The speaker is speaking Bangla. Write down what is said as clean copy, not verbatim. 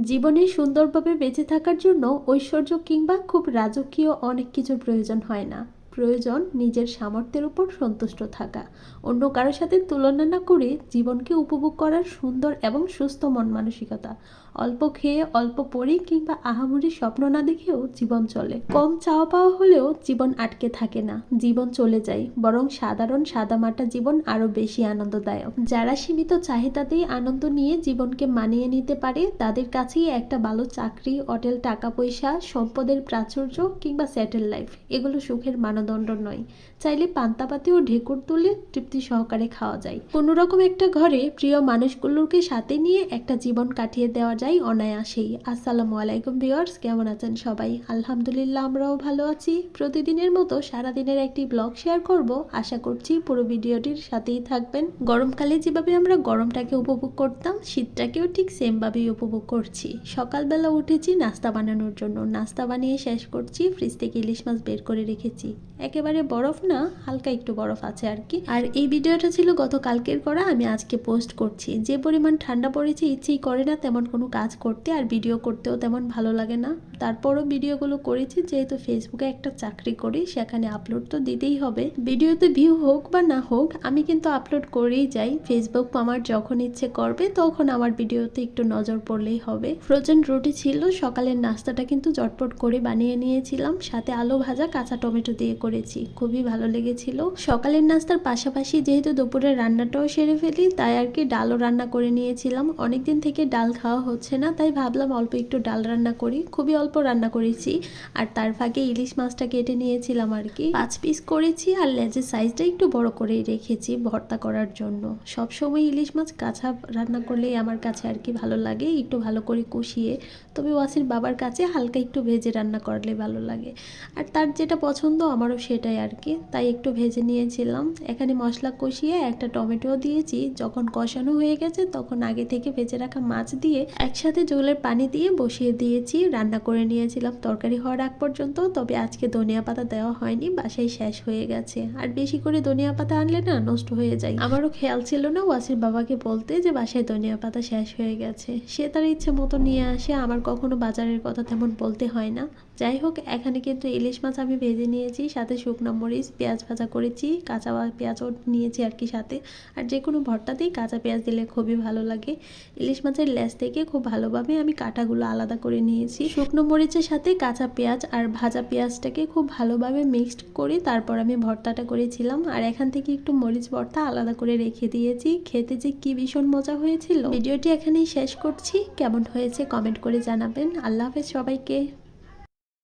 জীবনে সুন্দরভাবে বেঁচে থাকার জন্য ঐশ্বর্য কিংবা খুব রাজকীয় অনেক কিছুর প্রয়োজন হয় না। প্রয়োজন নিজের সামর্থ্যের উপর সন্তুষ্ট থাকা, অন্য কারোর সাথে তুলনা না করে জীবনকে উপভোগ করার সুন্দর এবং সুস্থ মন মানসিকতা। অল্প খেয়ে, অল্প পড়ে কিংবা আহামরি স্বপ্ন না দেখেও জীবন চলে। কম চাওয়া পাওয়া হলেও জীবন আটকে থাকে না, জীবন চলে যায়। বরং সাধারণ সাদামাটা জীবন আরো বেশি আনন্দদায়ক। যারা সীমিত চাহিদাতেই আনন্দ নিয়ে জীবনকে মানিয়ে নিতে পারে, তাদের কাছেই একটা ভালো চাকরি, অটেল, টাকা পয়সা, সম্পদের প্রাচুর্য কিংবা সেটেল লাইফ এগুলো সুখের মানদণ্ড নয়। চাইলে পান্তাপাতি ও ঢেকুর তুলে তৃপ্তি সহকারে খাওয়া যায়। কোনোরকম একটা ঘরে প্রিয় মানুষগুলোকে সাথে নিয়ে একটা জীবন কাটিয়ে দেওয়া যায় অনায়াসেই। আসসালামু আলাইকুম ভিউয়ার্স, কেমন আছেন সবাই? আলহামদুলিল্লাহ, আমরাও ভালো আছি। প্রতিদিনের মতো সারাদিনের একটি ব্লগ শেয়ার করব, আশা করছি পুরো ভিডিওটির সাথেই থাকবেন। গরমকালে যেভাবে আমরা গরমটাকে উপভোগ করতাম, শীতটাকেও ঠিক সেমভাবেই উপভোগ করছি। সকালবেলা উঠেছি নাস্তা বানানোর জন্য, নাস্তা বানিয়ে শেষ করছি। ফ্রিজ থেকে ইলিশ মাছ বের করে রেখেছি। একেবারে বরফ না, হালকা একটু বরফ আছে আর কি। আর এই ভিডিওটা ছিল গতকালকের করা, আমি আজকে পোস্ট করছি। যে পরিমাণ ঠান্ডা পড়েছে, ইচ্ছেই করে না তেমন কোনো কাজ করতে, আর ভিডিও করতেও তেমন ভালো লাগে না। তারপরও ভিডিওগুলো করেছি, যেহেতু ফেসবুকে একটা চাকরি করি, সেখানে আপলোড তো দিতেই হবে। ভিডিওতে ভিউ হোক বা না হোক, আমি কিন্তু আপলোড করেই যাই। ফেসবুক আমার যখন ইচ্ছে করবে তখন আমার ভিডিওতে একটু নজর পড়লেই হবে। ফ্রোজেন রুটি ছিল, সকালের নাস্তাটা কিন্তু চটপট করে বানিয়ে নিয়েছিলাম। সাথে আলু ভাজা, কাঁচা টমেটো দিয়ে করেছি, খুবই ভালো লেগেছিল। সকালের নাস্তার পাশাপাশি যেহেতু দুপুরের রান্নাটাও সেরে ফেলি, তাই আর কি ডালও রান্না করে নিয়েছিলাম। অনেকদিন থেকে ডাল খাওয়া হচ্ছে না, তাই ভাবলাম অল্প একটু ডাল রান্না করি। খুবই অল্প রান্না করেছি। আর তার ফাঁকে ইলিশ মাছটা কেটে নিয়েছিলাম আর কি, 5 পিস করেছি। আর লেজের সাইজটা একটু বড় করেই রেখেছি ভর্তা করার জন্য। সবসময় ইলিশ মাছ কাঁচা রান্না করলেই আমার কাছে আর কি ভালো লাগে, একটু ভালো করে কষিয়ে। তবে ওয়াসির বাবার কাছে হালকা একটু ভেজে রান্না করলে ভালো লাগে। আর তার যেটা পছন্দ আমারও সেটাই আর কি, তাই একটু ভেজে নিয়েছিলাম। এখানে মশলা কষিয়ে একটা টমেটোও দিয়েছি। যখন কষানো হয়ে গেছে, তখন আগে থেকে ভেজে রাখা মাছ দিয়ে একসাথে ঝোলের পানি দিয়ে বসিয়ে দিয়েছি। রান্না করে নিয়েছিলাম তরকারি হওয়ার আগ পর্যন্ত। তবে আজকে ধনিয়া পাতা দেওয়া হয়নি, বাসায় শেষ হয়ে গেছে। আর বেশি করে ধনিয়া পাতা আনলে না, নষ্ট হয়ে যায়। আমারও খেয়াল ছিল না ওয়াসির বাবাকে বলতে যে বাসায় ধনিয়া পাতা শেষ হয়ে গেছে। সে তার ইচ্ছে মতো নিয়ে আসে, আমার কখনো বাজারের কথা তেমন বলতে হয় না। যাই হোক, এখানে কিন্তু ইলিশ মাছ আমি ভেজে নিয়েছি, সাথে শুকনো মরিচ, পেঁয়াজ ভাজা করেছি, কাঁচা পেঁয়াজও নিয়েছি আর কি সাথে। আর যে কোনো ভর্তাতেই কাঁচা পেঁয়াজ দিলে খুবই ভালো লাগে। ইলিশ মাছের লেজ থেকে খুব ভালোভাবে আমি কাঁটাগুলো আলাদা করে নিয়েছি। শুকনো মরিচের সাথে কাঁচা পেঁয়াজ আর ভাজা পেঁয়াজটাকে খুব ভালোভাবে মিক্সড করে তারপর আমি ভর্তাটা করেছিলাম। আর এখান থেকে একটু মরিচ ভর্তা আলাদা করে রেখে দিয়েছি। খেতে যে কি ভীষণ মজা হয়েছিল। ভিডিওটি এখানেই শেষ করছি। কেমন হয়েছে কমেন্ট করে জানাবেন। আল্লাহ হাফেজ সবাইকে।